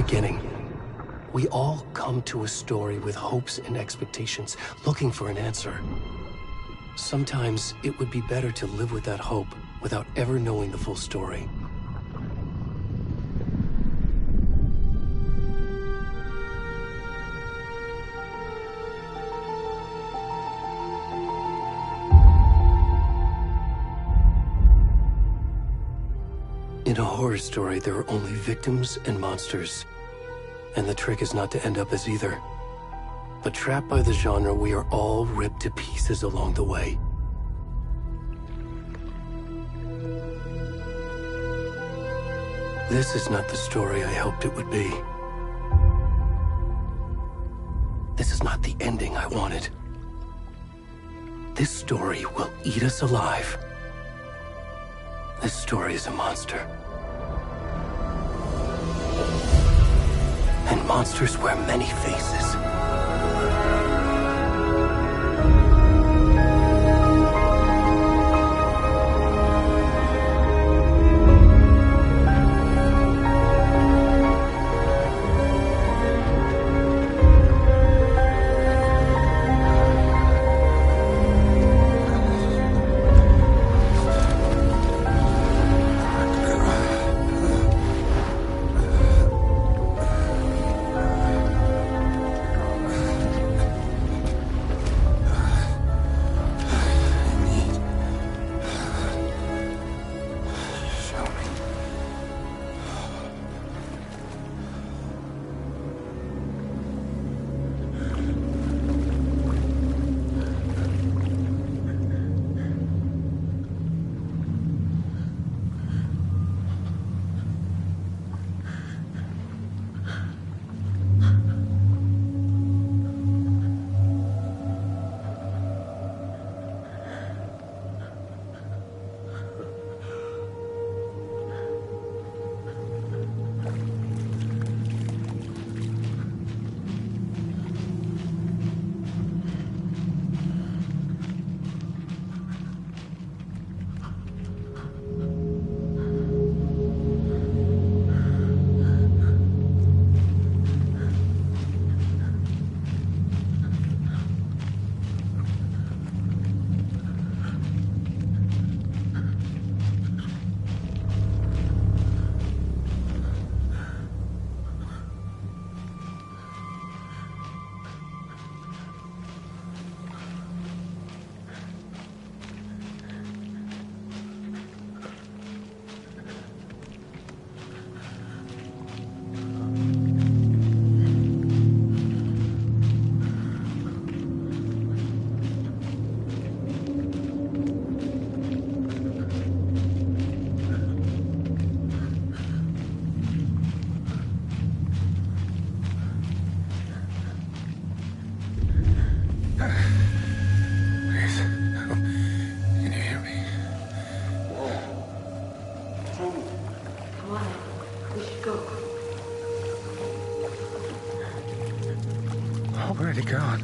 beginning. We all come to a story with hopes and expectations, looking for an answer. Sometimes it would be better to live with that hope without ever knowing the full story. In a horror story, there are only victims and monsters. And the trick is not to end up as either. But trapped by the genre, we are all ripped to pieces along the way. This is not the story I hoped it would be. This is not the ending I wanted. This story will eat us alive. This story is a monster. And monsters wear many faces. Where'd he gone?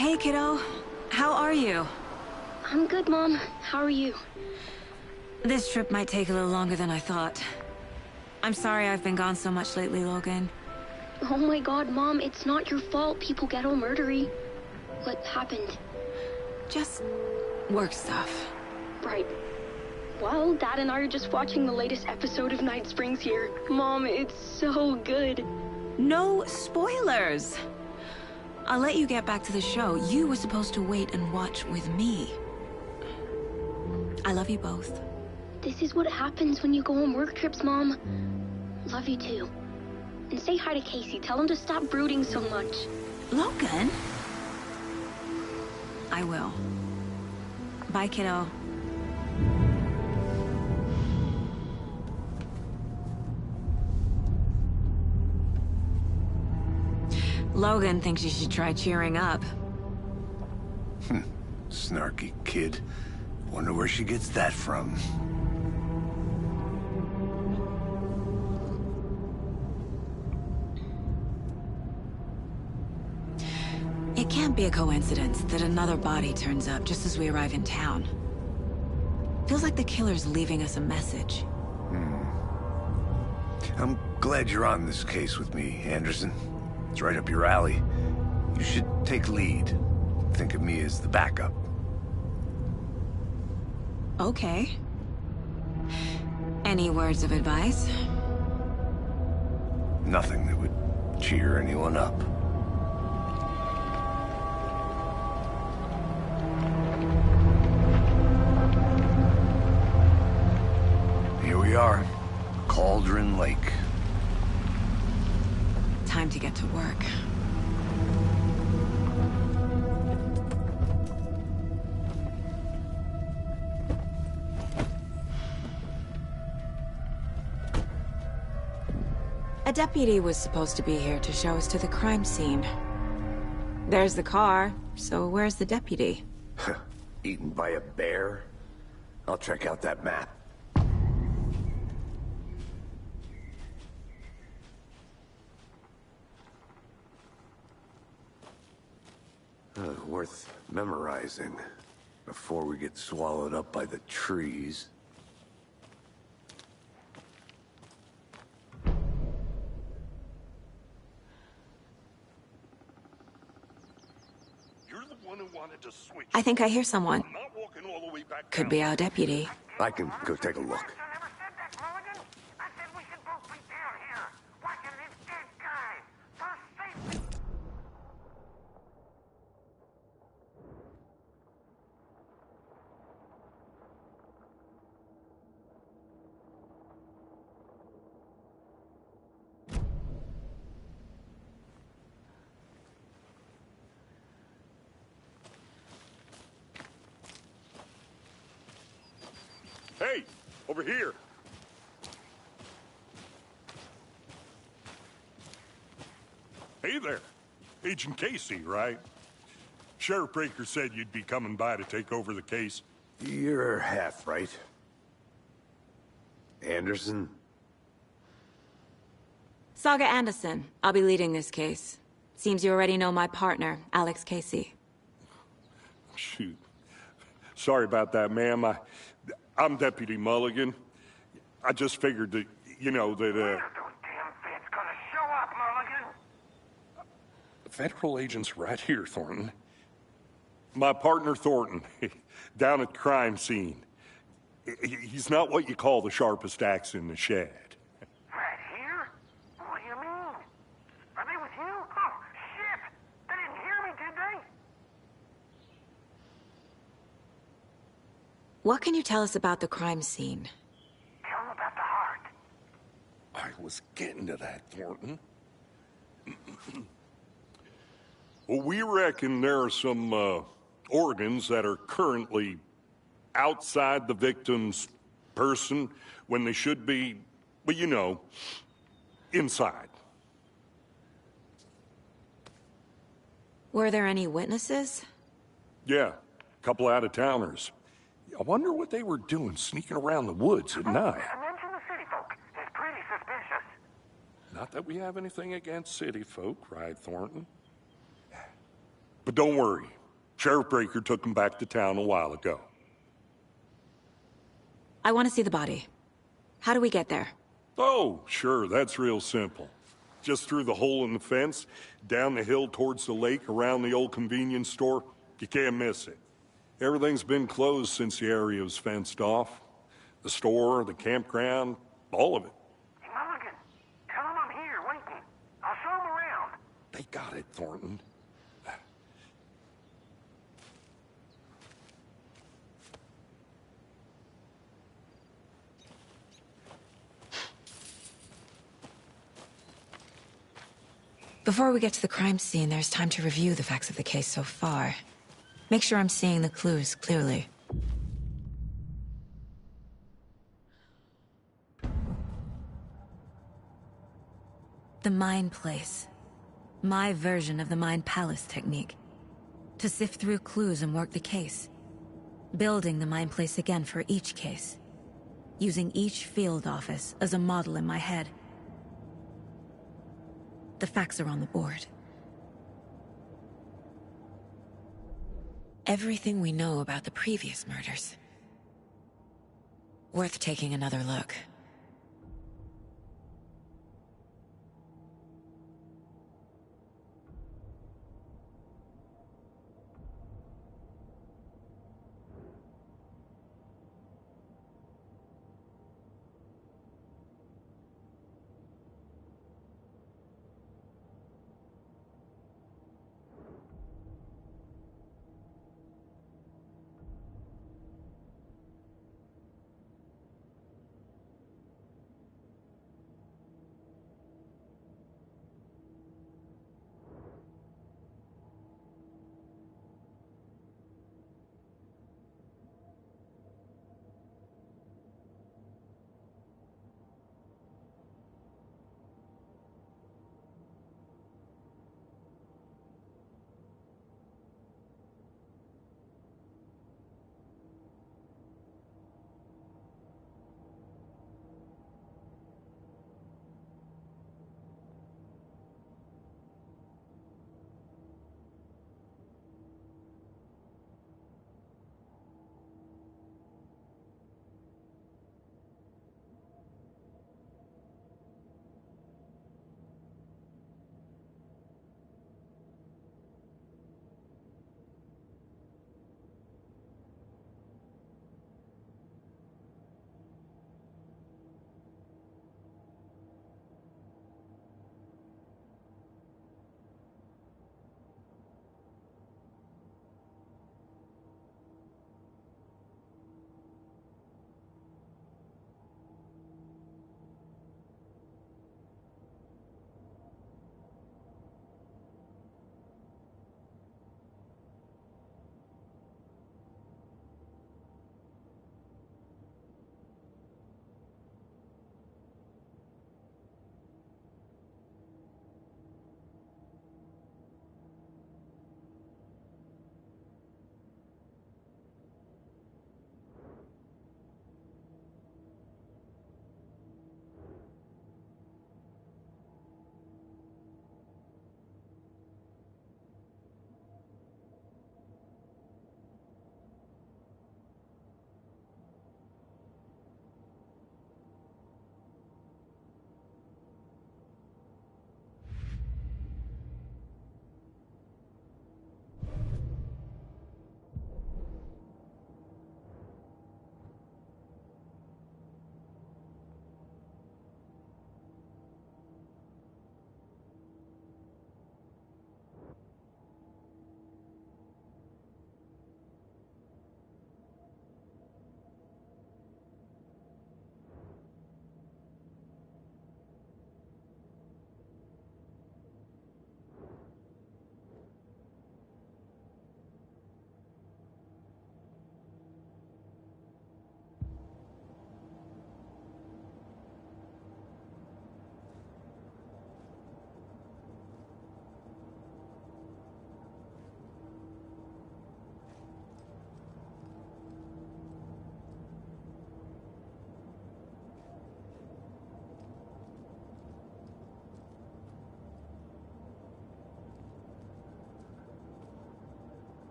Hey, kiddo. How are you? I'm good, Mom. How are you? This trip might take a little longer than I thought. I'm sorry I've been gone so much lately, Logan. Oh my god, Mom, it's not your fault people get all murdery. What happened? Just work stuff. Right. Well, Dad and I are just watching the latest episode of Night Springs here. Mom, it's so good. No spoilers! I'll let you get back to the show. You were supposed to wait and watch with me. I love you both. This is what happens when you go on work trips, Mom. Love you too. And say hi to Casey. Tell him to stop brooding so much. Logan? I will. Bye, kiddo. Logan thinks you should try cheering up. Snarky kid. Wonder where she gets that from. It can't be a coincidence that another body turns up just as we arrive in town. Feels like the killer's leaving us a message. I'm glad you're on this case with me, Anderson. It's right up your alley. You should take lead. Think of me as the backup. Okay. Any words of advice? Nothing that would cheer anyone up. Here we are. Cauldron Lake. Time to get to work. A deputy was supposed to be here to show us to the crime scene. There's the car, so where's the deputy? Eaten by a bear? I'll check out that map. Worth memorizing before we get swallowed up by the trees. You're the one who wanted to switch. I think I hear someone. I'm not walking all the way back Could down. be our deputy. I can go take a look. I never said that, Mulligan. I said we should both be down here, watching this dead guy. For safety. Hey, over here. Hey there. Agent Casey, right? Sheriff Breaker said you'd be coming by to take over the case. You're half right. Anderson? Saga Anderson. I'll be leading this case. Seems you already know my partner, Alex Casey. Shoot. Sorry about that, ma'am. I'm Deputy Mulligan. I just figured that, you know, that, When are those damn feds gonna show up, Mulligan? federal agent's right here, Thornton. My partner, Thornton, down at the crime scene. He's not what you call the sharpest axe in the shed. Right here? What do you mean? Are they with you? Oh, shit! They didn't hear me, did they? What can you tell us about the crime scene? Tell them about the heart. I was getting to that, Thornton. Well, we reckon there are some organs that are currently outside the victim's person when they should be, well, you know, inside. Were there any witnesses? Yeah, a couple out-of-towners. I wonder what they were doing sneaking around the woods at night. Mention the city folk. It's pretty suspicious. Not that we have anything against city folk, right, Thornton? But don't worry. Sheriff Breaker took them back to town a while ago. I want to see the body. How do we get there? Oh, sure, that's real simple. Just through the hole in the fence, down the hill towards the lake, around the old convenience store. You can't miss it. Everything's been closed since the area was fenced off. The store, the campground, all of it. Hey, Mulligan, tell him I'm here waiting. I'll show him around. They got it, Thornton. Before we get to the crime scene, there's time to review the facts of the case so far. Make sure I'm seeing the clues clearly. The Mind Place. My version of the Mind Palace technique. To sift through clues and work the case. Building the Mind Place again for each case. Using each field office as a model in my head. The facts are on the board. Everything we know about the previous murders. Worth taking another look.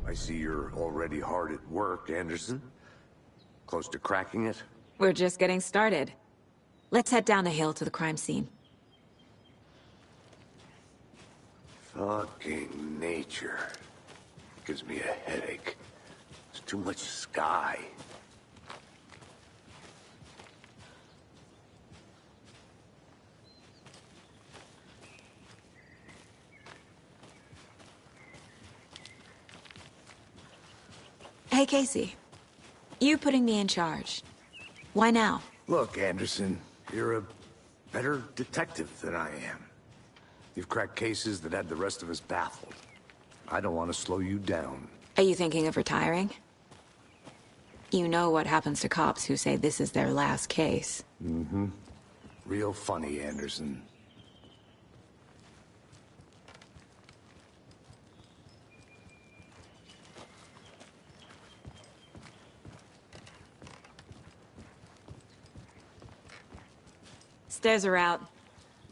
I see you're already hard at work, Anderson. Close to cracking it? We're just getting started. Let's head down the hill to the crime scene. Fucking nature. Gives me a headache. There's too much sky. Hey, Casey. You putting me in charge. Why now? Look, Anderson, you're a better detective than I am. You've cracked cases that had the rest of us baffled. I don't want to slow you down. Are you thinking of retiring? You know what happens to cops who say this is their last case. Mm-hmm. Real funny, Anderson. Stairs are out.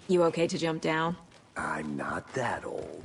You okay to jump down? I'm not that old.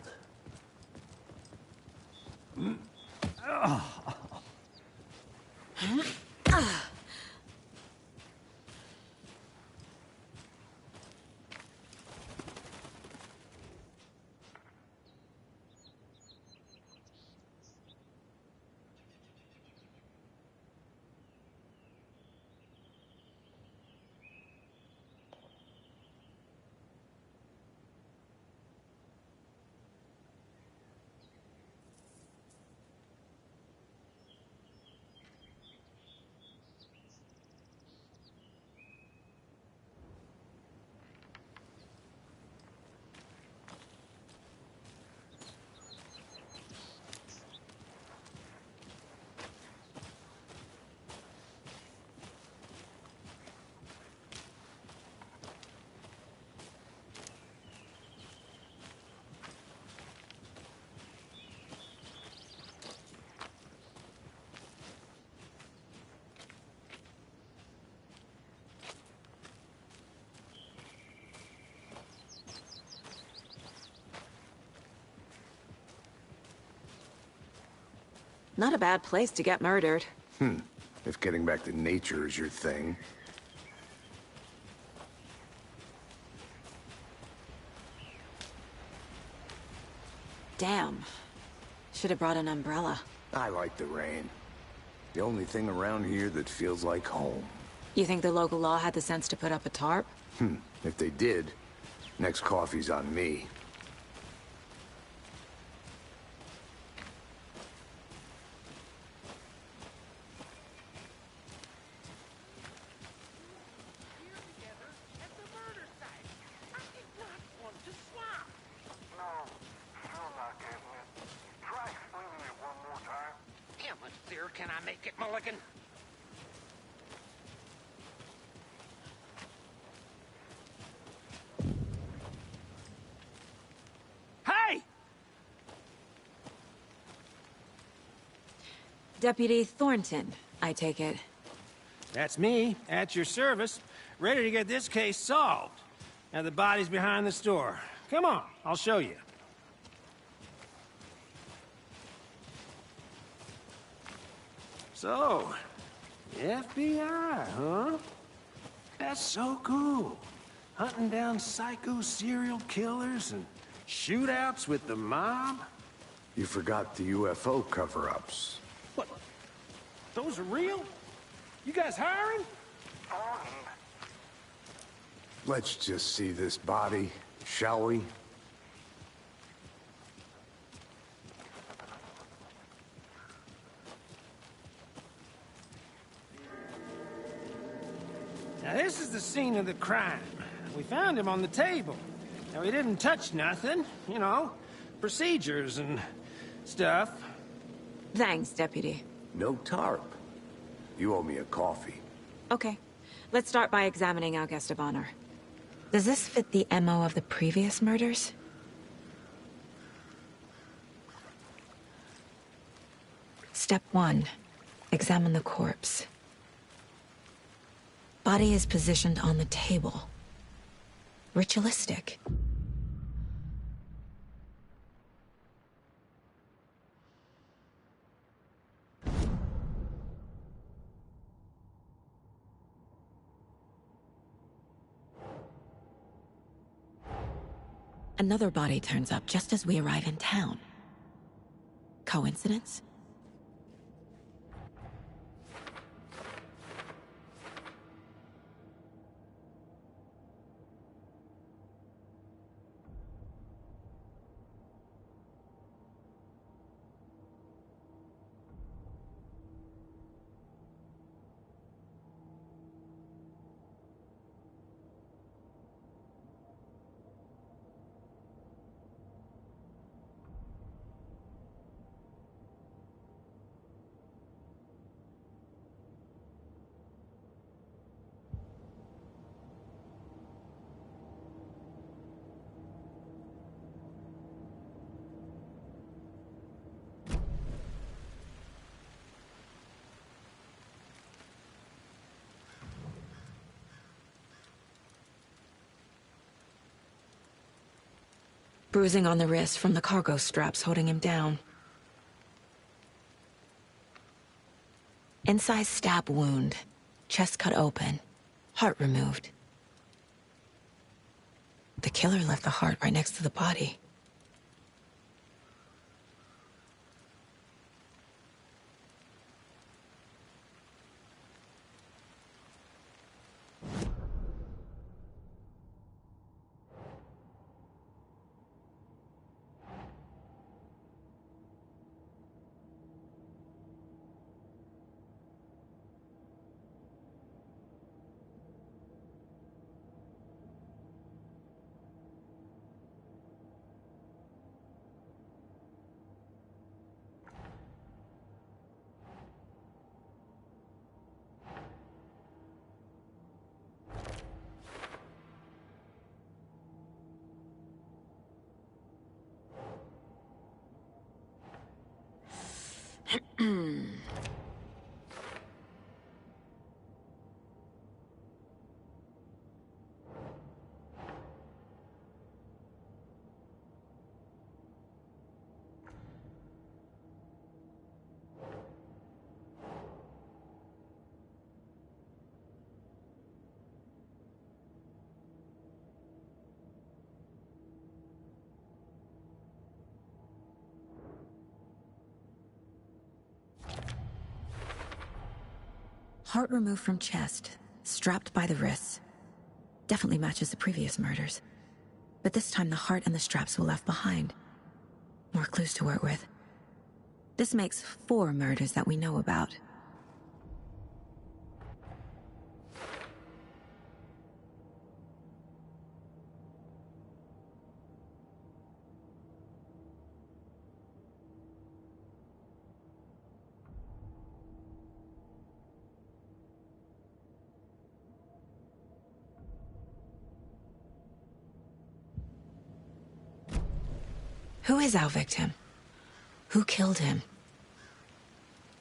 Not a bad place to get murdered. If getting back to nature is your thing. Damn. Should have brought an umbrella. I like the rain. The only thing around here that feels like home. You think the local law had the sense to put up a tarp? If they did, next coffee's on me. Can I make it, Mulligan? Hey! Deputy Thornton, I take it. That's me, at your service, ready to get this case solved. Now the body's behind the store. Come on, I'll show you. So, FBI, huh? That's so cool. Hunting down psycho serial killers and shootouts with the mob. You forgot the UFO cover-ups. What? Those are real? You guys hiring? Let's just see this body, shall we? Now this is the scene of the crime. We found him on the table. Now he didn't touch nothing, you know, procedures and stuff. Thanks, Deputy. No tarp. You owe me a coffee. Okay. Let's start by examining our guest of honor. Does this fit the MO of the previous murders? Step 1. Examine the corpse. Body is positioned on the table. Ritualistic. Another body turns up just as we arrive in town. Coincidence? Bruising on the wrist from the cargo straps holding him down. Incised stab wound. Chest cut open. Heart removed. The killer left the heart right next to the body. Heart removed from chest, strapped by the wrists. Definitely matches the previous murders. But this time the heart and the straps were left behind. More clues to work with. This makes 4 murders that we know about. Who is our victim? Who killed him?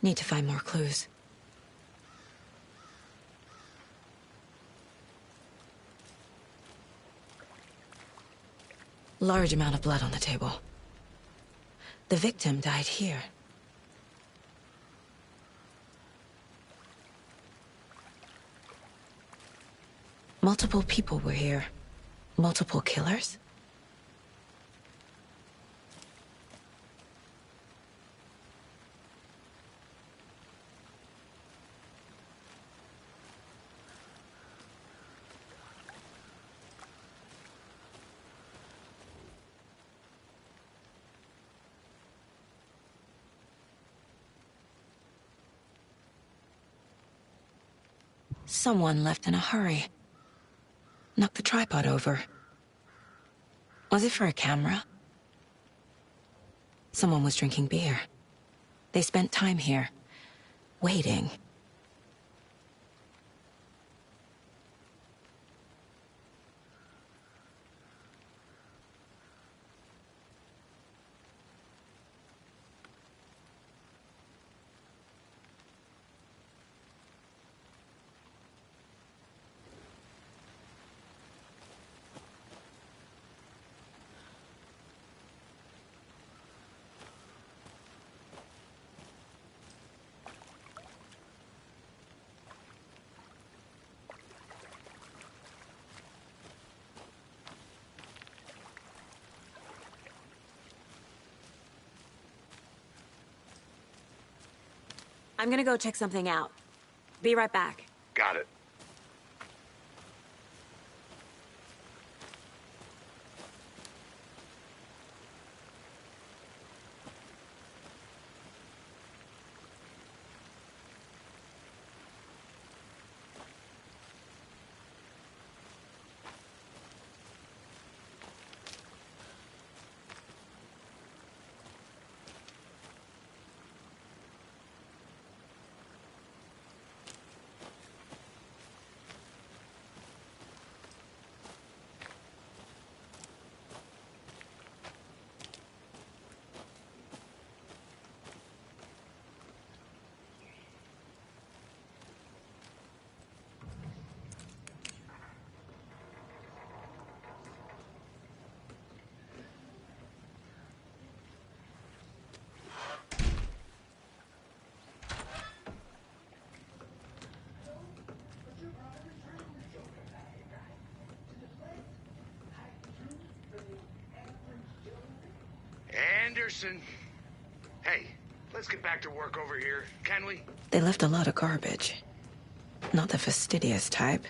Need to find more clues. Large amount of blood on the table. The victim died here. Multiple people were here. Multiple killers? Someone left in a hurry. Knocked the tripod over. Was it for a camera? Someone was drinking beer. They spent time here, waiting. I'm gonna go check something out. Be right back. Got it. Anderson. Hey, let's get back to work over here, can we? They left a lot of garbage. Not the fastidious type.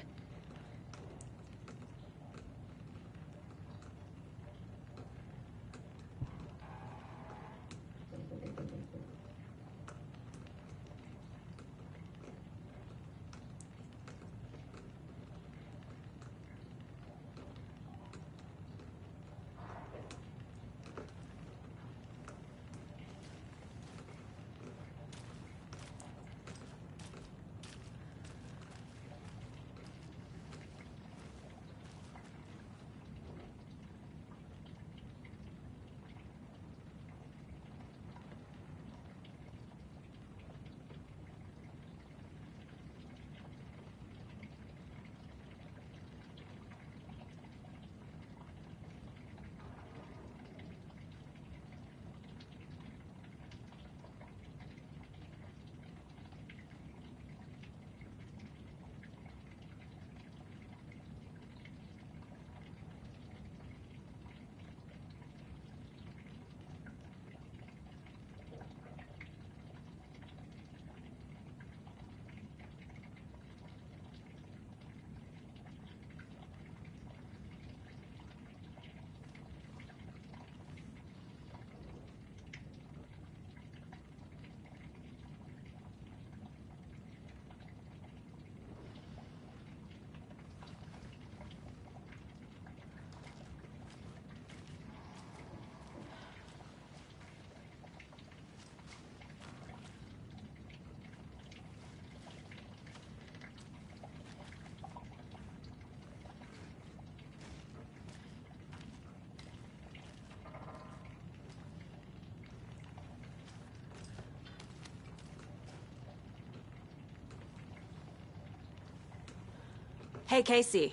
Hey, Casey.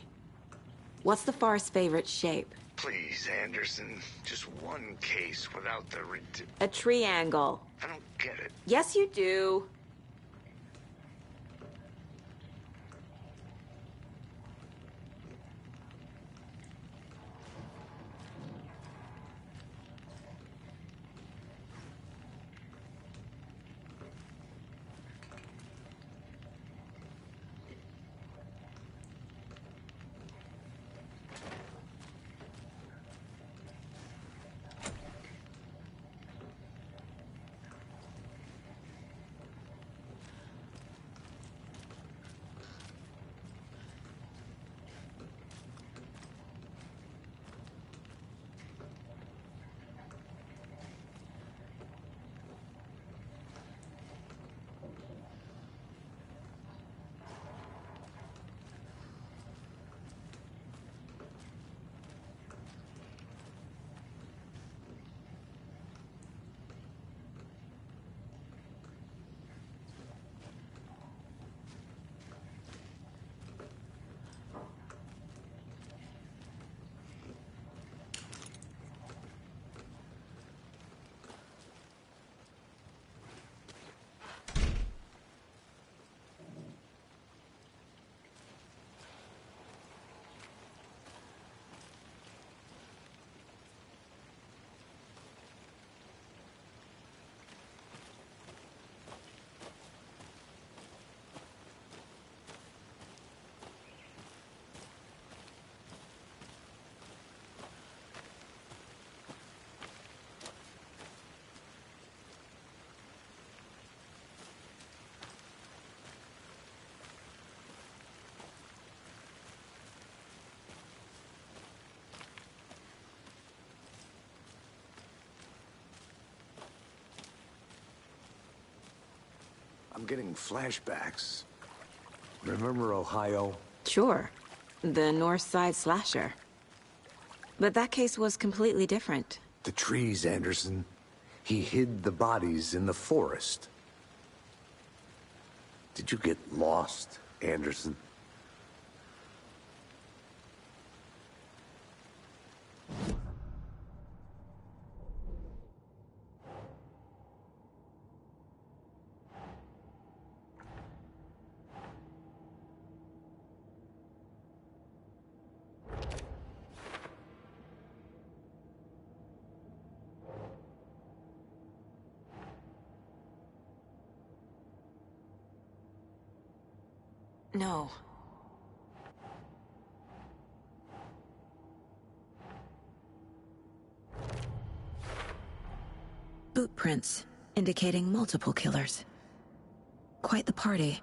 What's the far's favorite shape? Please, Anderson. Just one case without the A triangle. I don't get it. Yes, you do. I'm getting flashbacks. Remember Ohio? Sure. The North Side slasher. But that case was completely different. The trees, Anderson. He hid the bodies in the forest. Did you get lost, Anderson? No. Boot prints, indicating multiple killers. Quite the party.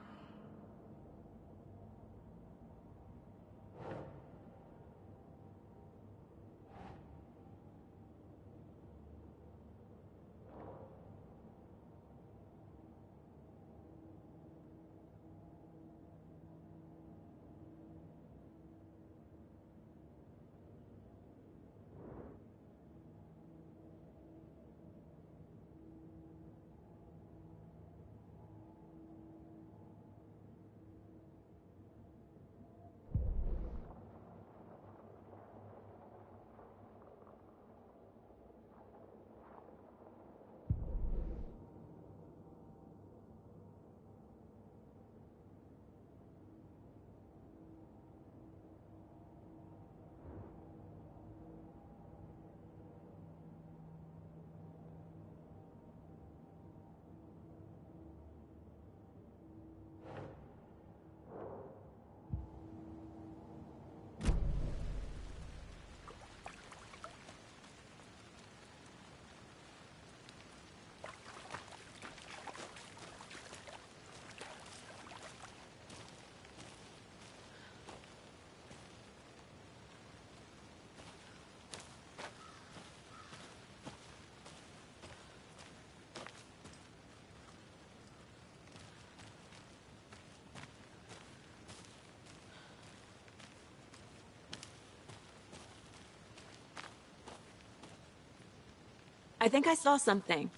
I think I saw something.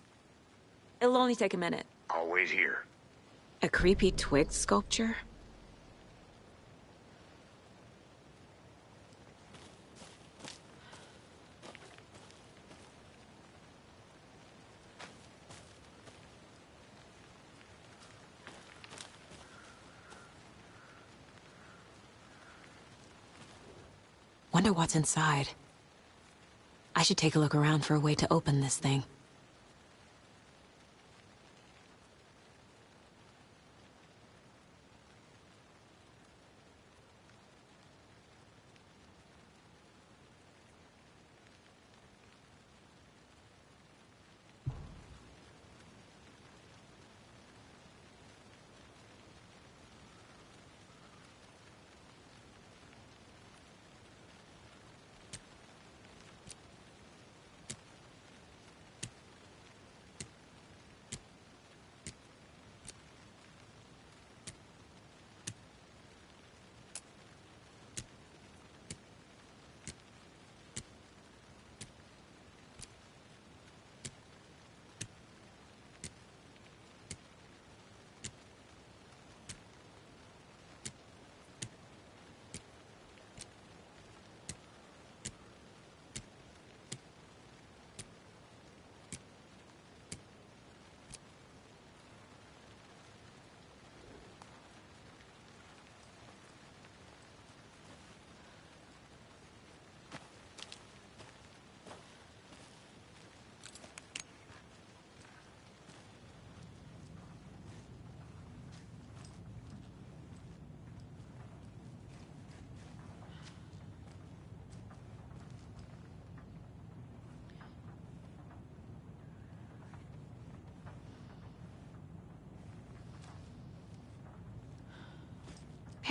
It'll only take a minute. I'll wait here. A creepy twig sculpture? Wonder what's inside. I should take a look around for a way to open this thing.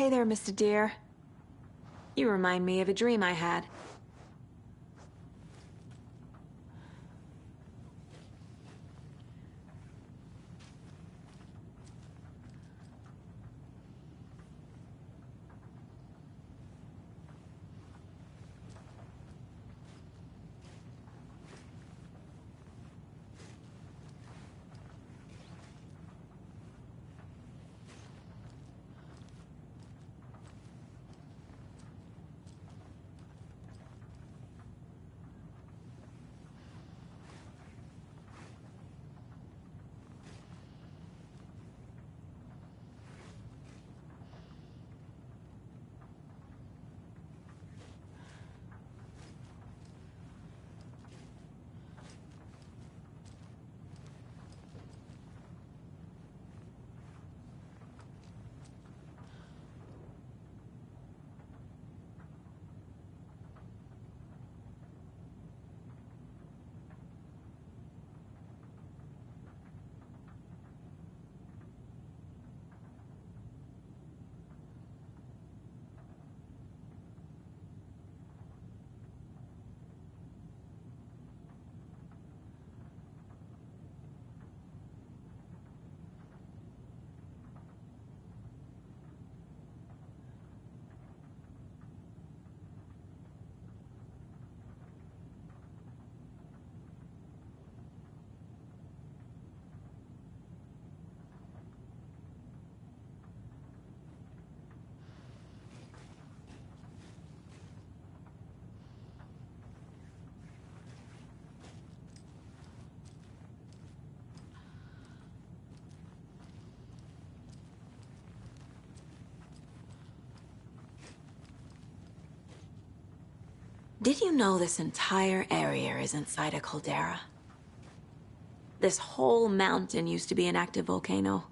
Hey there, Mr. Deer. You remind me of a dream I had. Did you know this entire area is inside a caldera? This whole mountain used to be an active volcano.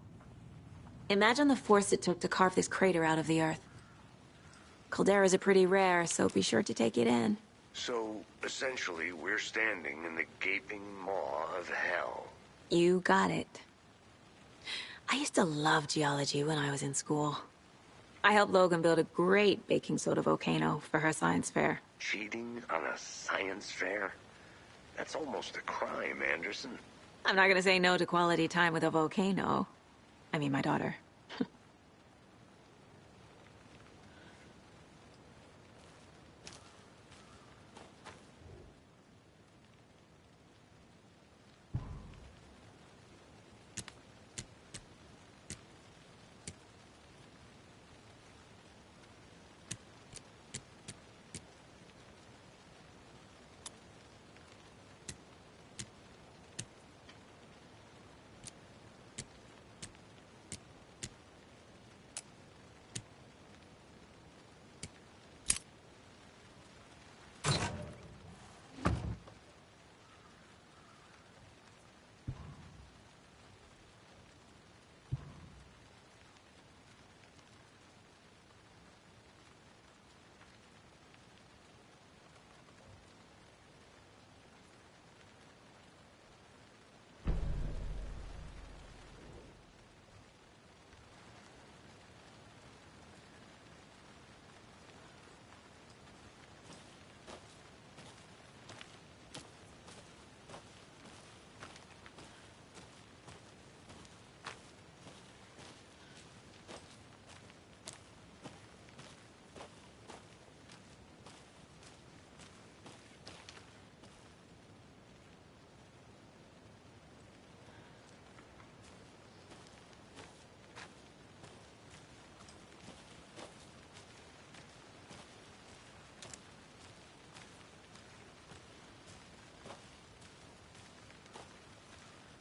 Imagine the force it took to carve this crater out of the earth. Calderas are pretty rare, so be sure to take it in. So, essentially, we're standing in the gaping maw of hell. You got it. I used to love geology when I was in school. I helped Logan build a great baking soda volcano for her science fair. Cheating on a science fair? That's almost a crime, Anderson. I'm not gonna say no to quality time with a volcano. I mean, my daughter.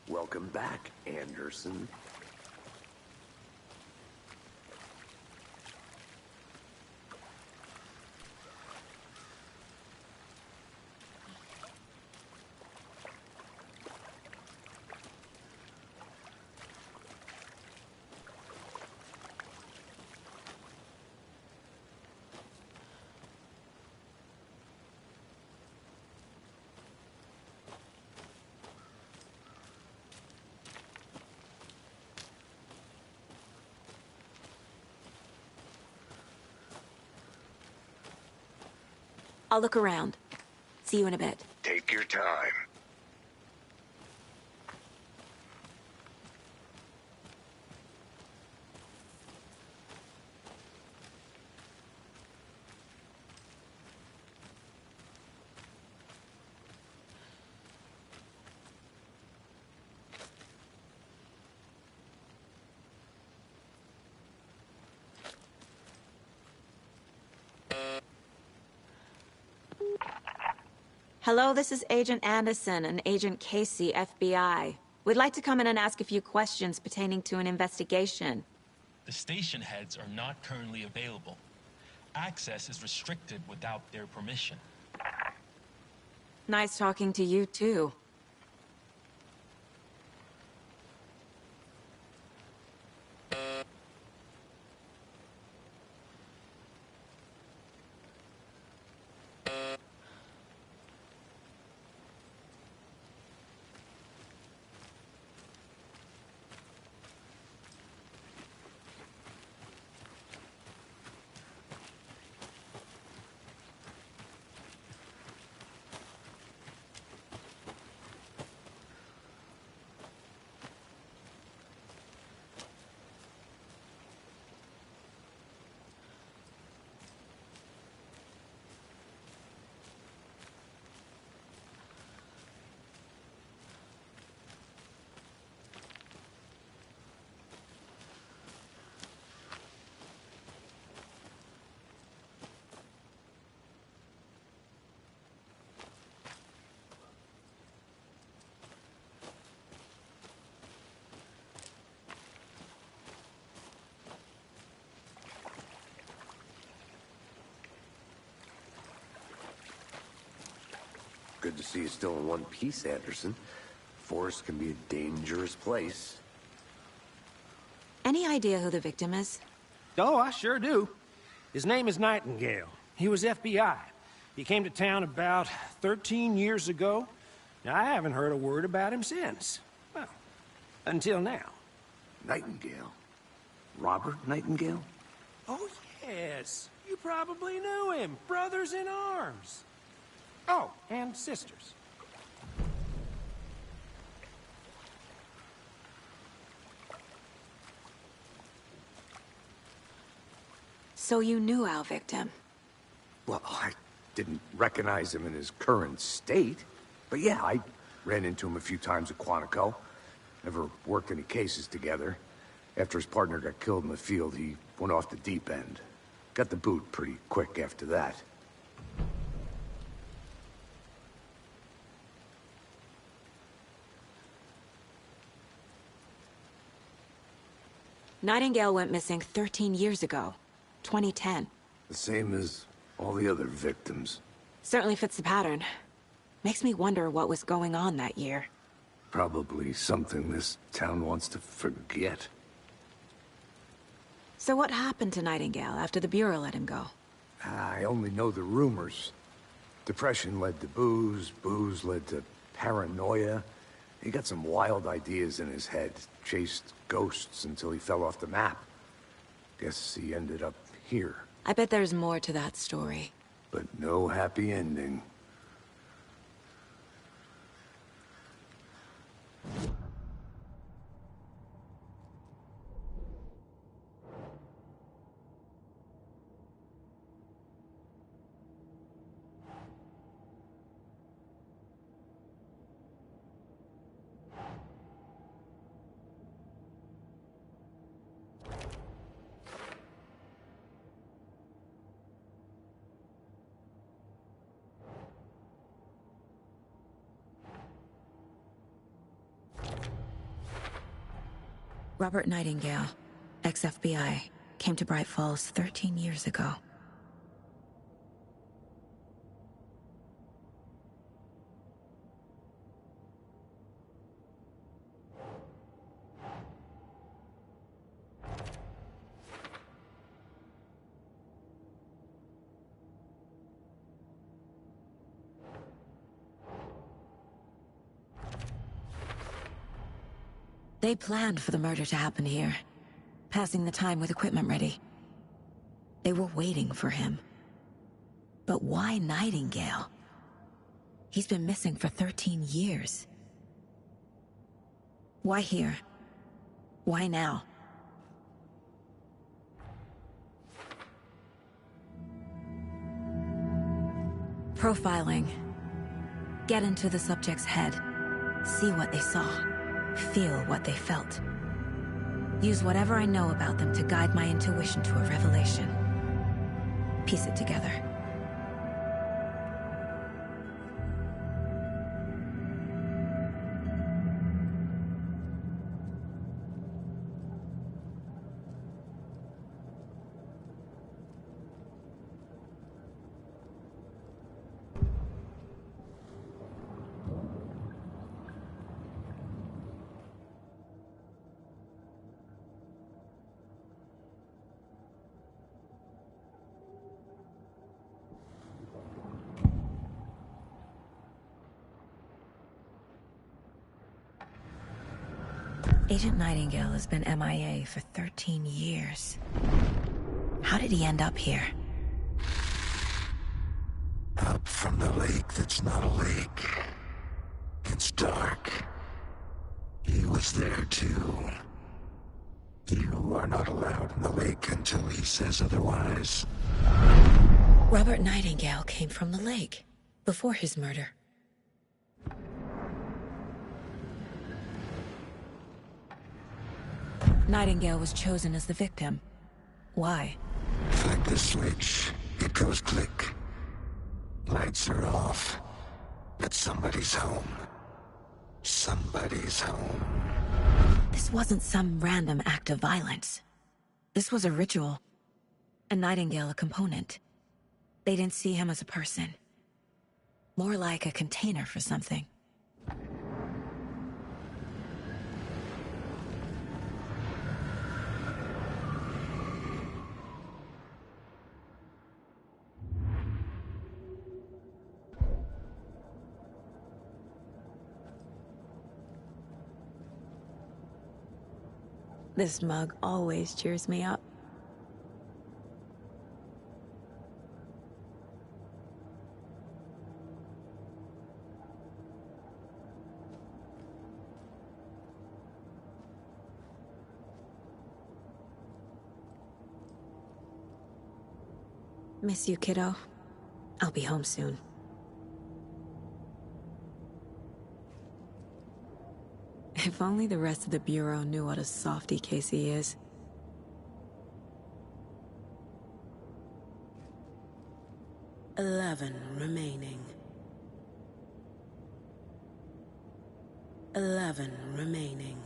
Welcome back, Anderson. I'll look around. See you in a bit. Take your time. Hello, this is Agent Anderson and Agent Casey, FBI. We'd like to come in and ask a few questions pertaining to an investigation. The station heads are not currently available. Access is restricted without their permission. Nice talking to you, too. good to see you still in one piece, Anderson. Forest can be a dangerous place. Any idea who the victim is? Oh, I sure do. His name is Nightingale. He was FBI. He came to town about 13 years ago. Now, I haven't heard a word about him since. Well, until now. Nightingale? Robert Nightingale? Oh, yes. You probably knew him. Brothers in arms. Oh, and sisters. So you knew our victim? Well, I didn't recognize him in his current state. But yeah, I ran into him a few times at Quantico. Never worked any cases together. After his partner got killed in the field, he went off the deep end. Got the boot pretty quick after that. Nightingale went missing 13 years ago. 2010. The same as all the other victims. Certainly fits the pattern. Makes me wonder what was going on that year. Probably something this town wants to forget. So what happened to Nightingale after the Bureau let him go? I only know the rumors. Depression led to booze, booze led to paranoia. He got some wild ideas in his head, chased ghosts until he fell off the map. Guess he ended up here. I bet there's more to that story. But no happy ending. Robert Nightingale, ex-FBI, came to Bright Falls 13 years ago. They planned for the murder to happen here, passing the time with equipment ready. They were waiting for him. But why Nightingale? He's been missing for 13 years. Why here? Why now? Profiling. Get into the subject's head. See what they saw. Feel what they felt. Use whatever I know about them to guide my intuition to a revelation. Piece it together. Agent Nightingale has been MIA for 13 years. How did he end up here? Up from the lake that's not a lake. It's dark. He was there too. You are not allowed in the lake until he says otherwise. Robert Nightingale came from the lake, before his murder. Nightingale was chosen as the victim. Why? Flick the switch, it goes click. Lights are off, but somebody's home. Somebody's home. This wasn't some random act of violence. This was a ritual. And Nightingale a component. They didn't see him as a person. More like a container for something. This mug always cheers me up. Miss you, kiddo. I'll be home soon. If only the rest of the Bureau knew what a softy Casey is. "11 remaining. 11 remaining."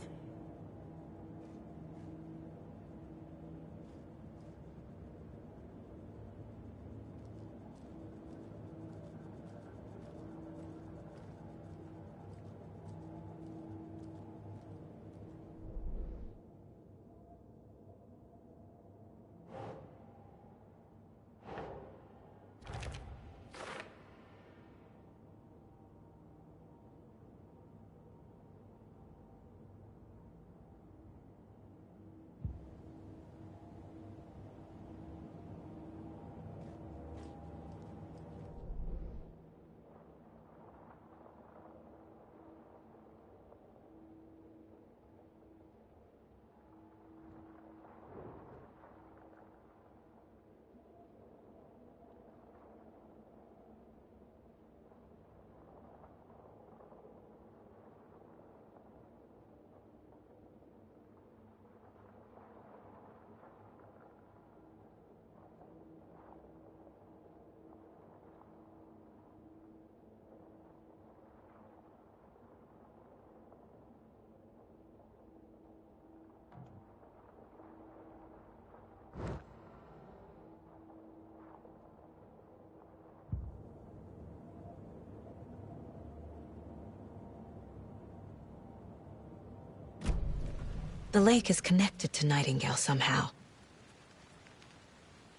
The lake is connected to Nightingale somehow.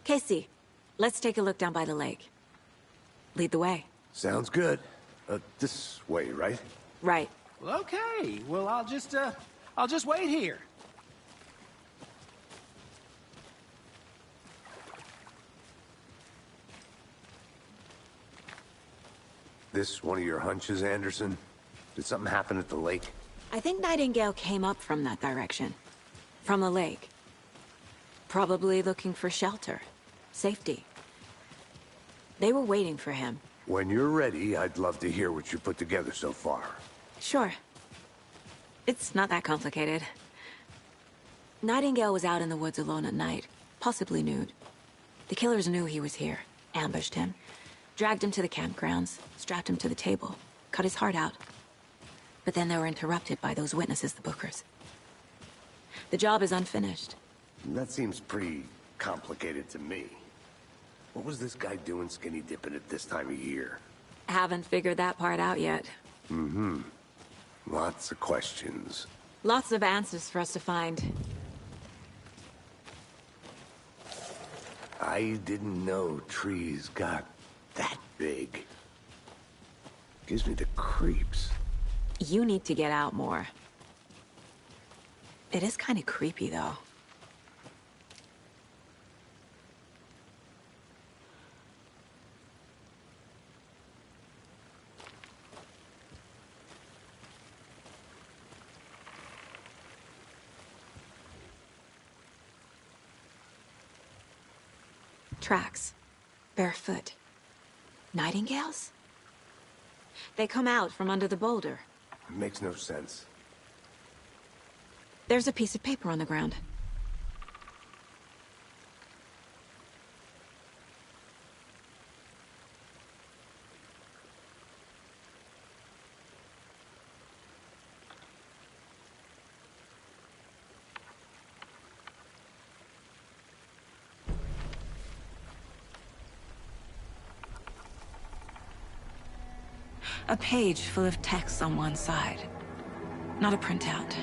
Casey, let's take a look down by the lake. Lead the way. Sounds good. This way, right? Right. Well, okay. Well, I'll just wait here. This one of your hunches, Anderson? Did something happen at the lake? I think Nightingale came up from that direction. From the lake. Probably looking for shelter. Safety. They were waiting for him. When you're ready, I'd love to hear what you put together so far. Sure. It's not that complicated. Nightingale was out in the woods alone at night, possibly nude. The killers knew he was here, ambushed him, dragged him to the campgrounds, strapped him to the table, cut his heart out. But then they were interrupted by those witnesses, the Bookers. The job is unfinished. That seems pretty complicated to me. What was this guy doing skinny dipping at this time of year? Haven't figured that part out yet. Mm-hmm. Lots of questions. Lots of answers for us to find. I didn't know trees got that big. Gives me the creeps. You need to get out more. It is kind of creepy, though. Tracks. Barefoot. Nightingales? They come out from under the boulder. It makes no sense. There's a piece of paper on the ground. A page full of text on one side. Not a printout.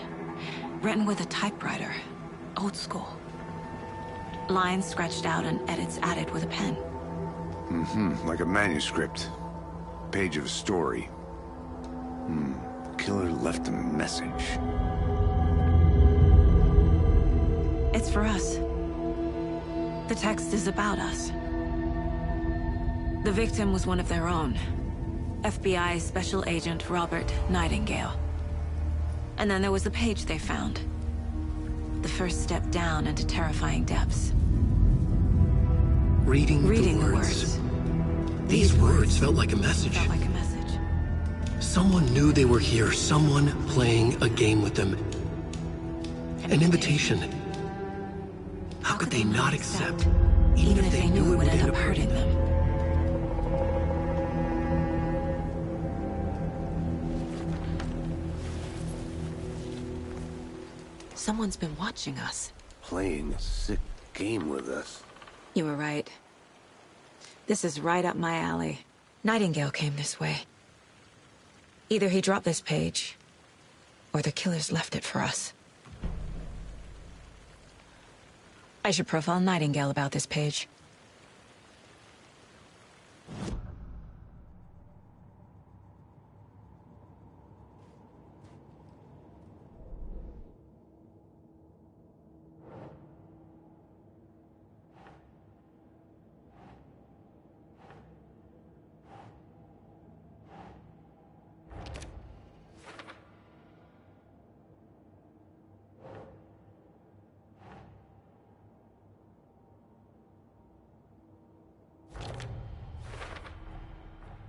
Written with a typewriter. Old school. Lines scratched out and edits added with a pen. Like a manuscript. Page of a story. Killer left a message. It's for us. The text is about us. The victim was one of their own. FBI Special Agent Robert Nightingale. And then there was the page they found. The first step down into terrifying depths. Reading the words. These words felt like a message. Someone knew they were here. Someone playing a game with them. An invitation. How could they not accept, even if they knew it would end up hurting them? Someone's been watching us. Playing a sick game with us. You were right. This is right up my alley. Nightingale came this way. Either he dropped this page, or the killers left it for us. I should profile Nightingale about this page.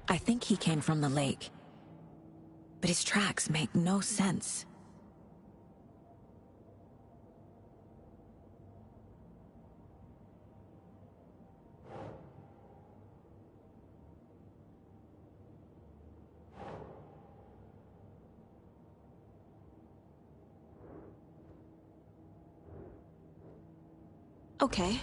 I think he came from the lake. But his tracks make no sense. Okay.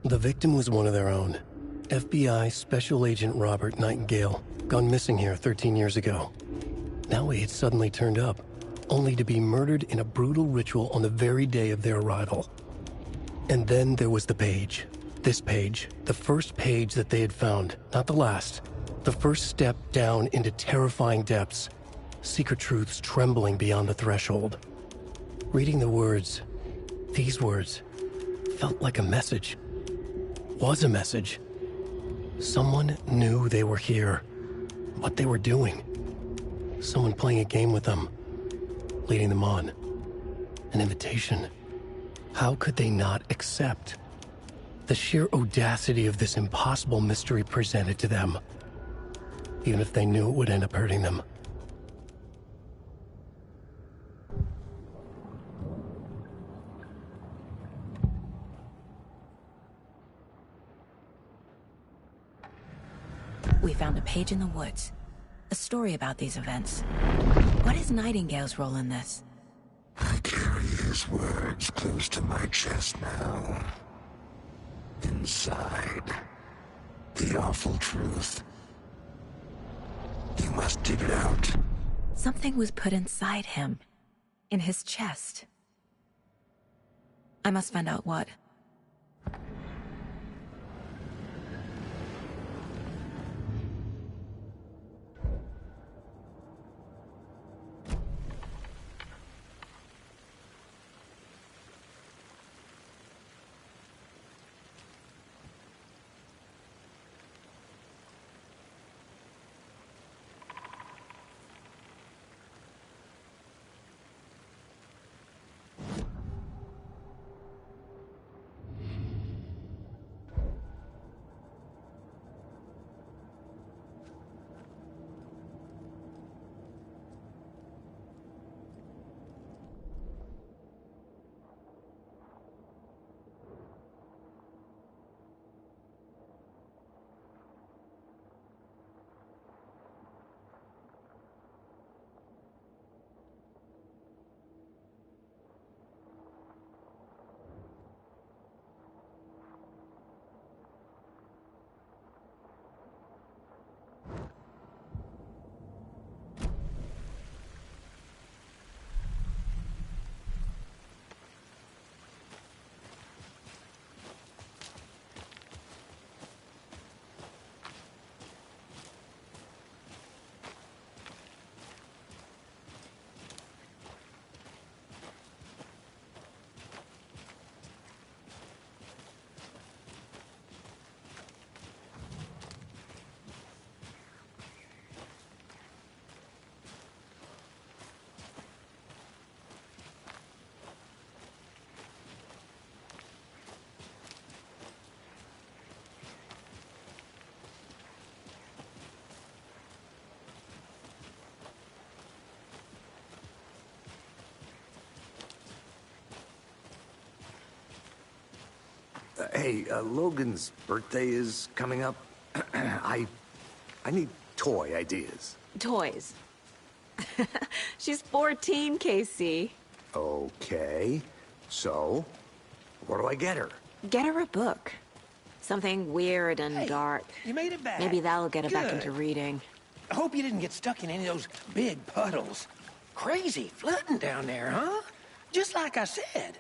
The victim was one of their own. FBI Special Agent Robert Nightingale, gone missing here 13 years ago. Now he had suddenly turned up, only to be murdered in a brutal ritual on the very day of their arrival. And then there was the page. This page, the first page that they had found, not the last. The first step down into terrifying depths. Secret truths trembling beyond the threshold. Reading the words, these words, felt like a message. Was a message. Someone knew they were here, what they were doing. Someone playing a game with them, leading them on. An invitation. How could they not accept? The sheer audacity of this impossible mystery presented to them, even if they knew it would end up hurting them. We found a page in the woods. A story about these events. What is Nightingale's role in this? I carry his words close to my chest now. Inside, the awful truth. You must dig it out. Something was put inside him. In his chest. I must find out what. Hey, Logan's birthday is coming up. I need toy ideas. Toys. She's 14, Casey. Okay. So, what do I get her? Get her a book. Something weird and dark. You made it back. Maybe that'll get her back Good. into reading. I hope you didn't get stuck in any of those big puddles. Crazy flooding down there, huh? Just like I said.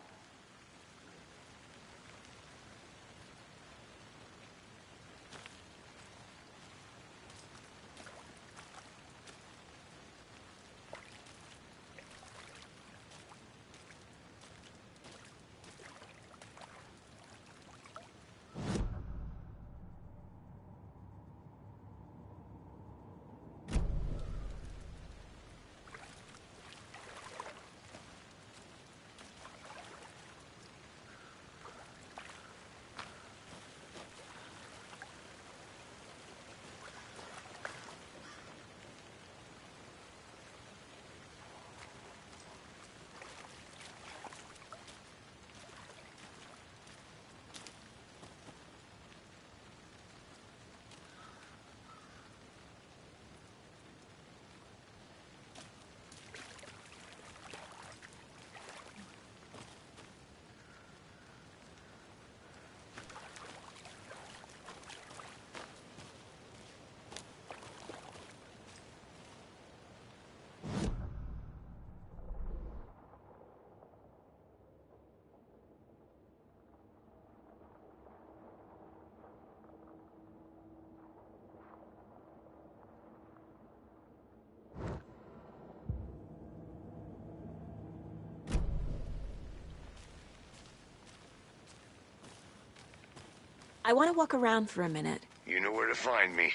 I want to walk around for a minute. You know where to find me.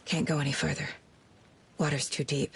Can't go any further. Water's too deep.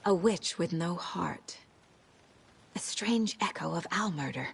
A witch with no heart. A strange echo of owl murder.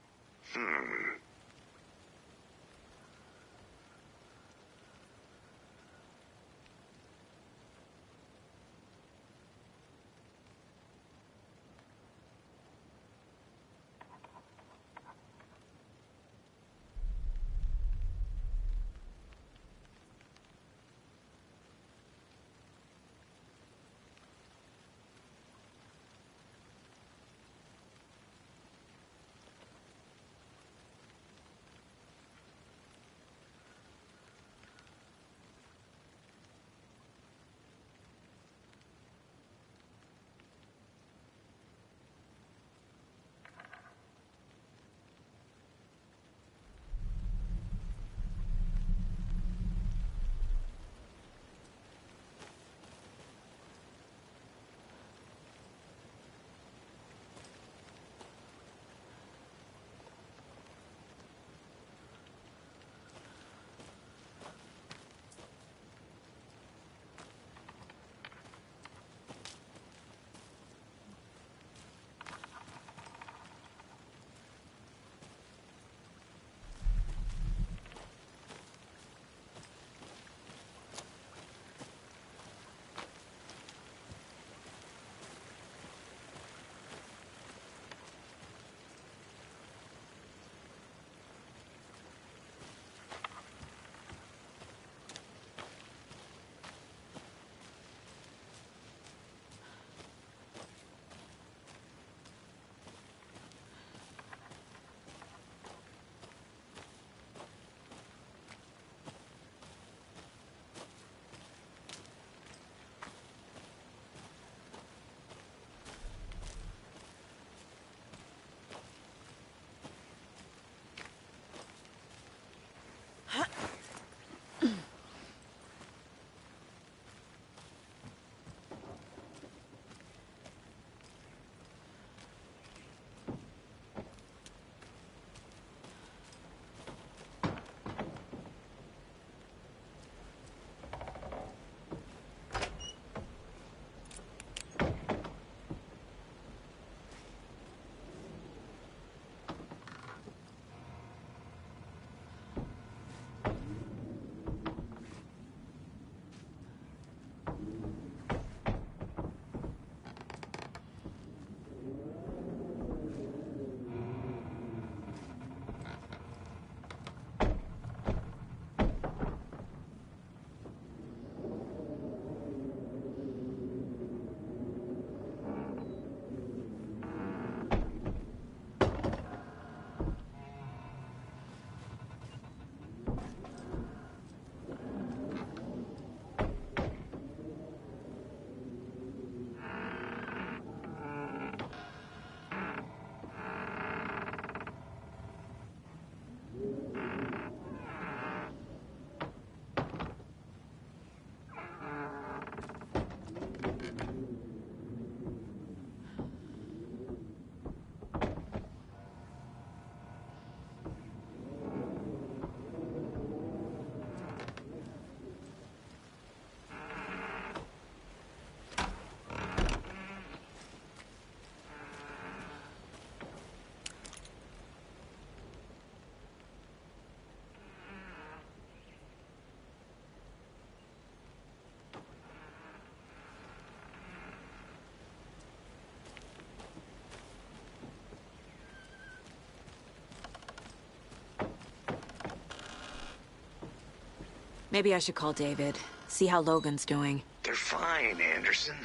Maybe I should call David, see how Logan's doing. They're fine, Anderson.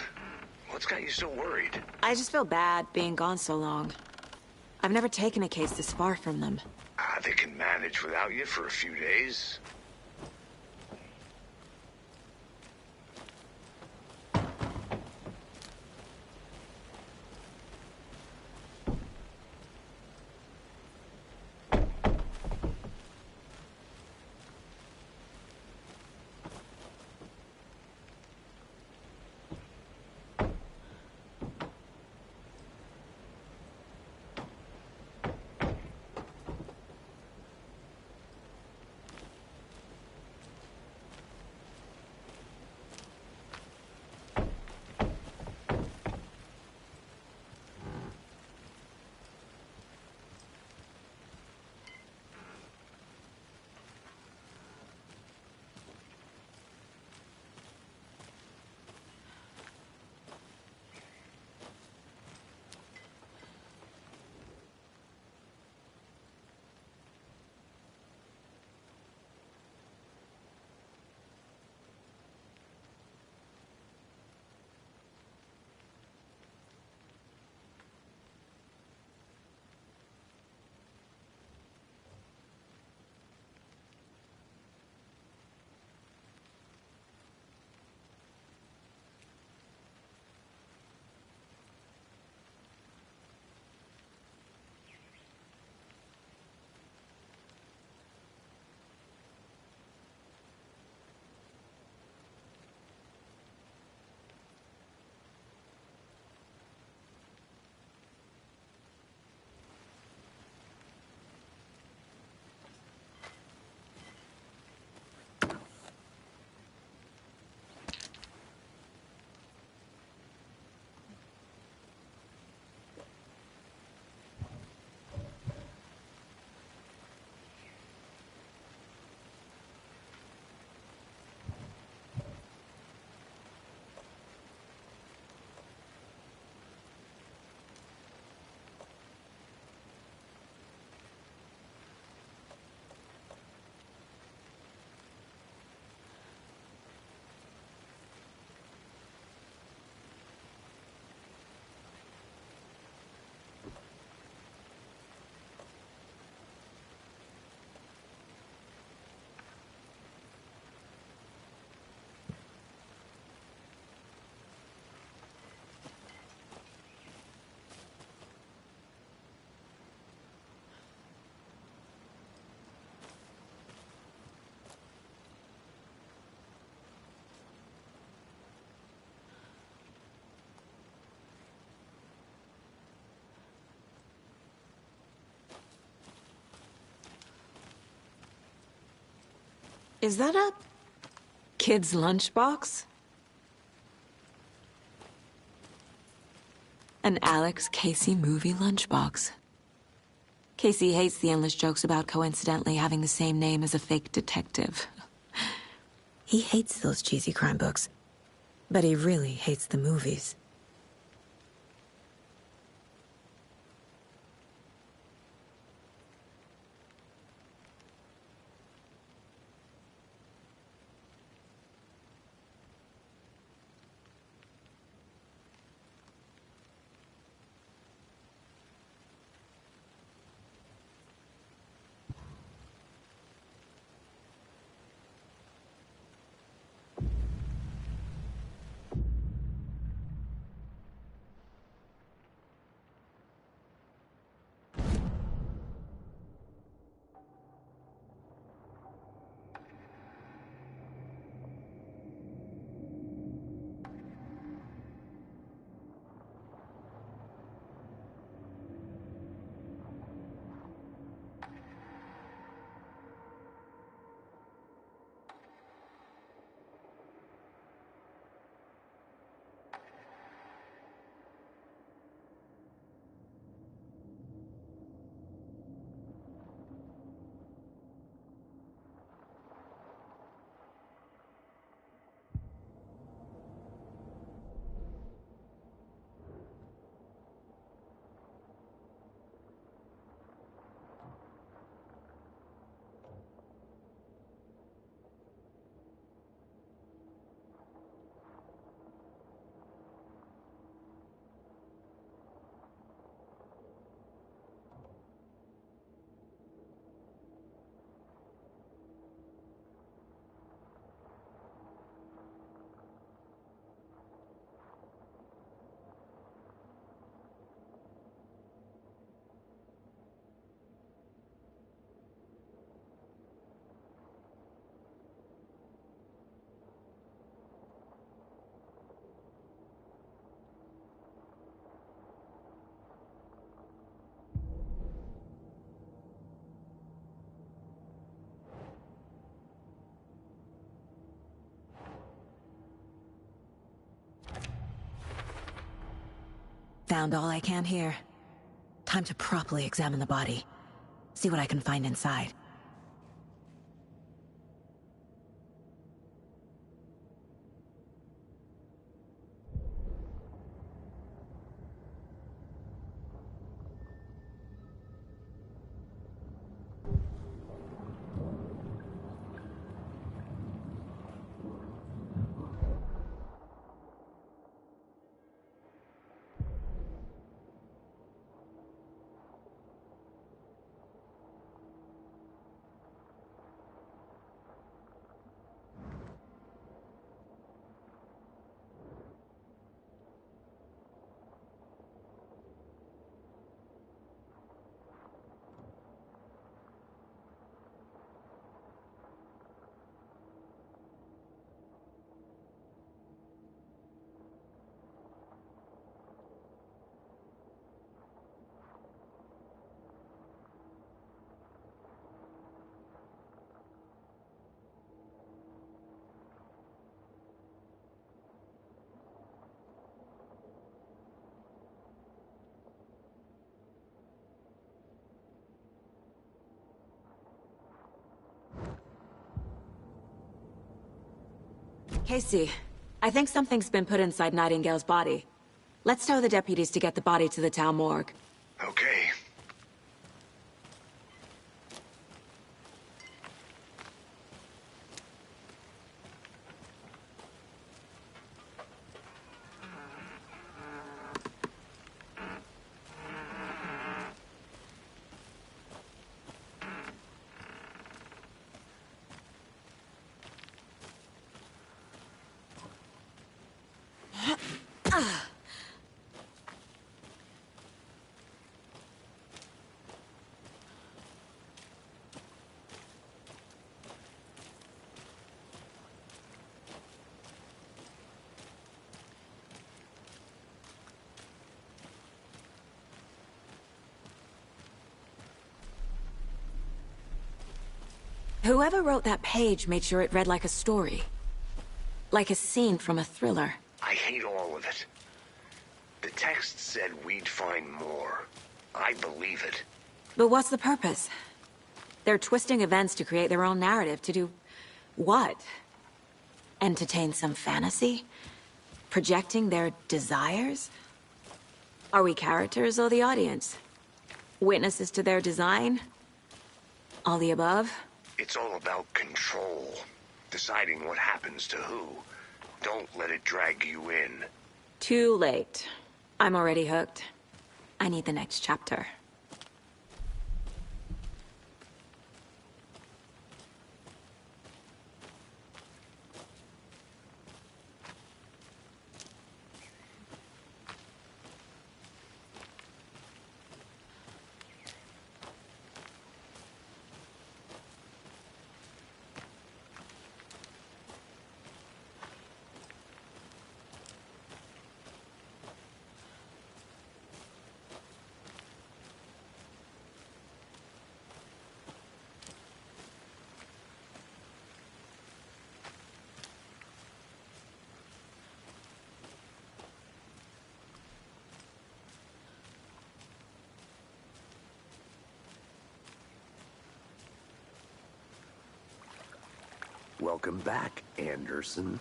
What's got you so worried? I just feel bad being gone so long. I've never taken a case this far from them. They can manage without you for a few days. Is that a kid's lunchbox? An Alex Casey movie lunchbox. Casey hates the endless jokes about coincidentally having the same name as a fake detective. He hates those cheesy crime books, but he really hates the movies. sound all I can hear. Time to properly examine the body. See what I can find inside. Casey, I think something's been put inside Nightingale's body. Let's tell the deputies to get the body to the town morgue. Okay. Whoever wrote that page made sure it read like a story. Like a scene from a thriller. I hate all of it. The text said we'd find more. I believe it. But what's the purpose? They're twisting events to create their own narrative to do... what? Entertain some fantasy? Projecting their desires? Are we characters or the audience? Witnesses to their design? All the above? It's all about control. Deciding what happens to who. Don't let it drag you in. Too late. I'm already hooked. I need the next chapter. Welcome back, Anderson.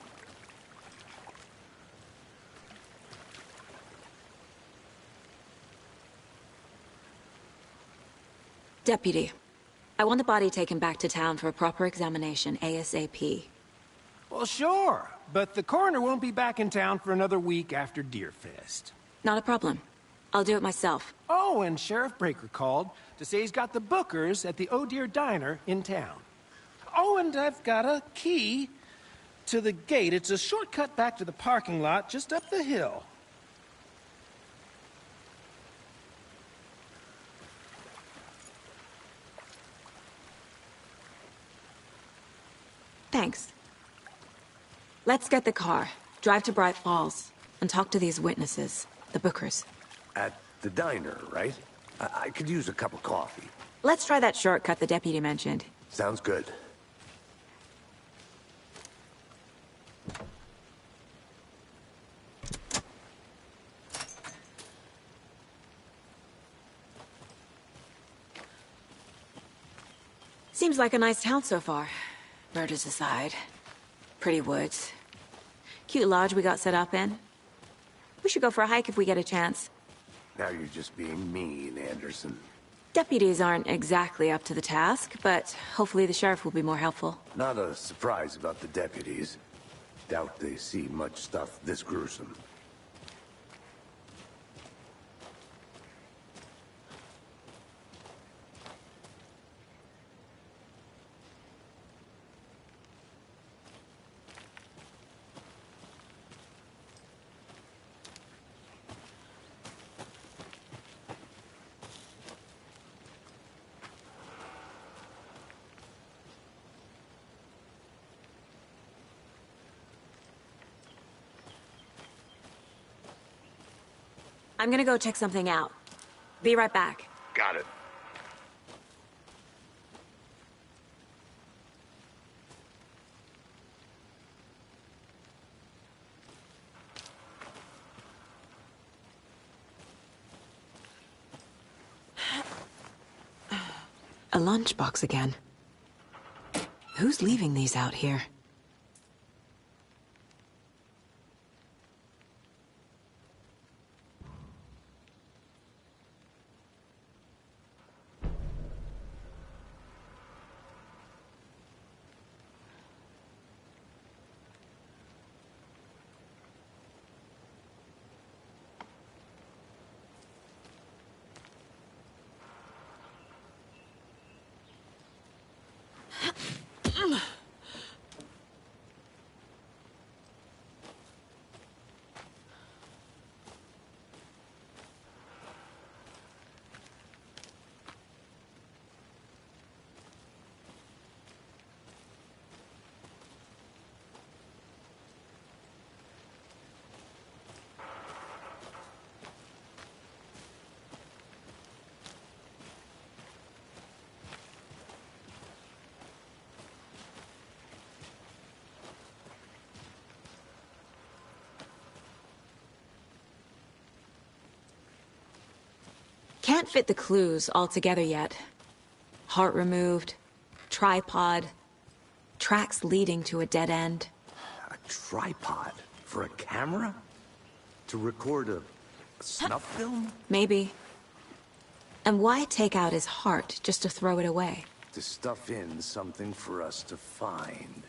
Deputy, I want the body taken back to town for a proper examination ASAP. Well, sure, but the coroner won't be back in town for another week after Deerfest. Not a problem. I'll do it myself. Oh, and Sheriff Breaker called to say he's got the Bookers at the Oh Dear Diner in town. Oh, and I've got a key to the gate. It's a shortcut back to the parking lot just up the hill. Thanks. Let's get the car, drive to Bright Falls, and talk to these witnesses, the Bookers. At the diner, right? I could use a cup of coffee. Let's try that shortcut the deputy mentioned. Sounds good. Seems like a nice town so far. Murders aside. Pretty woods. Cute lodge we got set up in. We should go for a hike if we get a chance. Now you're just being mean, Anderson. Deputies aren't exactly up to the task, but hopefully the sheriff will be more helpful. Not a surprise about the deputies. Doubt they see much stuff this gruesome. I'm gonna go check something out. Be right back. Got it. A lunchbox again. Who's leaving these out here? Can't fit the clues all together yet. Heart removed, tripod, tracks leading to a dead end. A tripod? For a camera? To record a snuff film? Maybe. And why take out his heart just to throw it away? To stuff in something for us to find.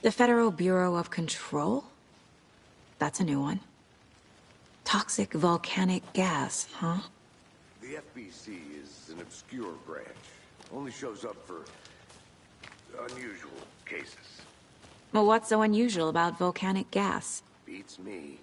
The Federal Bureau of Control? That's a new one. Toxic volcanic gas, huh? The FBC is an obscure branch. Only shows up for unusual cases. Well, what's so unusual about volcanic gas? Beats me.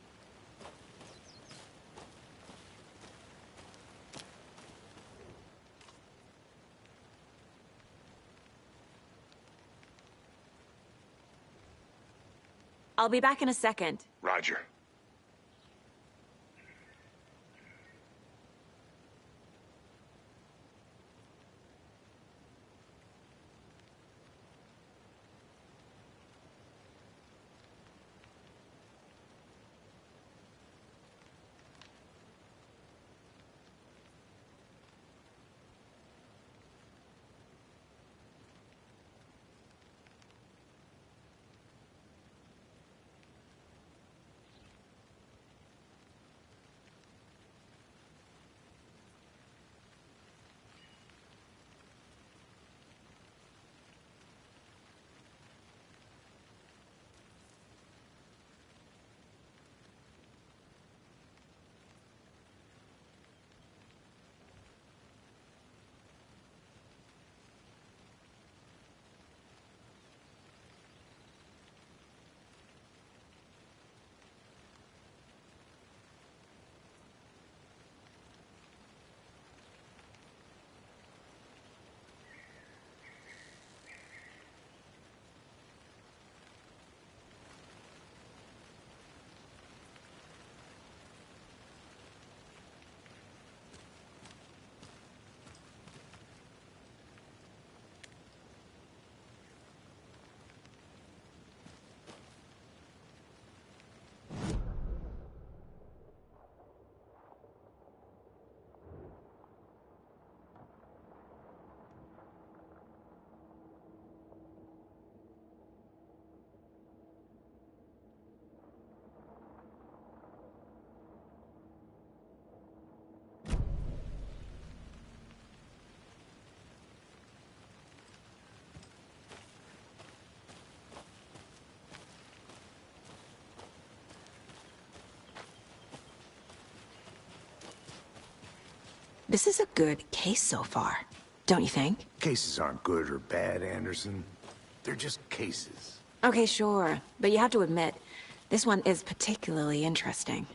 I'll be back in a second. Roger. This is a good case so far, don't you think? Cases aren't good or bad, Anderson. They're just cases. Okay, sure. But you have to admit, this one is particularly interesting.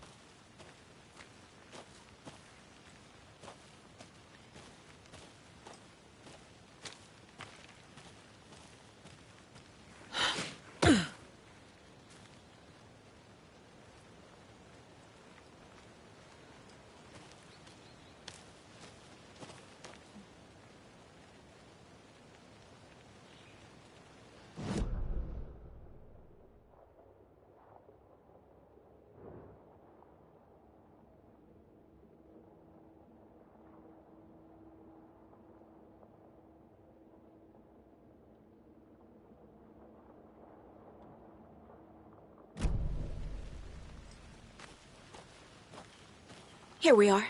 Here we are.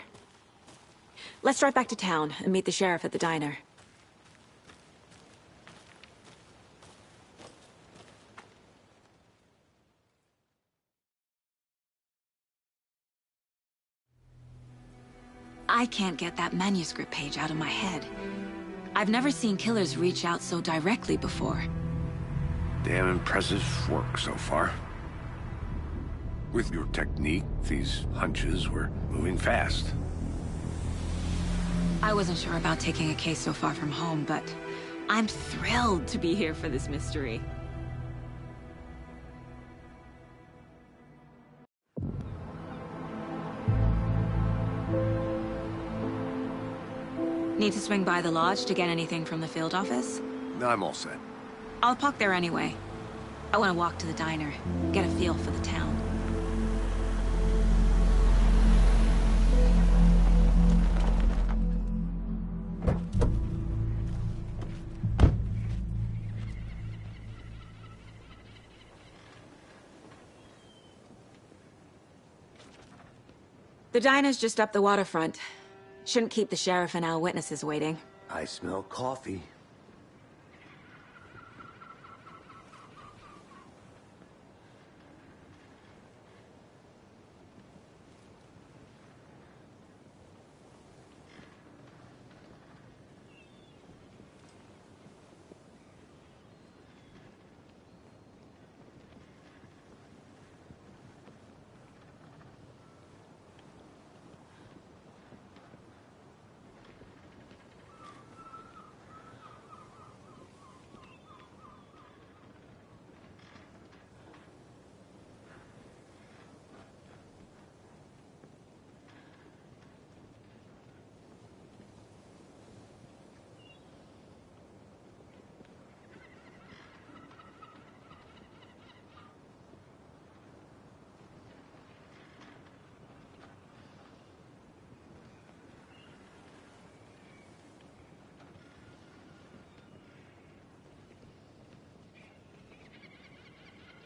Let's drive back to town and meet the sheriff at the diner. I can't get that manuscript page out of my head. I've never seen killers reach out so directly before. Damn impressive work so far. With your technique, these hunches were moving fast. I wasn't sure about taking a case so far from home, but I'm thrilled to be here for this mystery. Need to swing by the lodge to get anything from the field office? I'm all set. I'll park there anyway. I want to walk to the diner, get a feel for the town. The diner's just up the waterfront. Shouldn't keep the sheriff and our witnesses waiting. I smell coffee.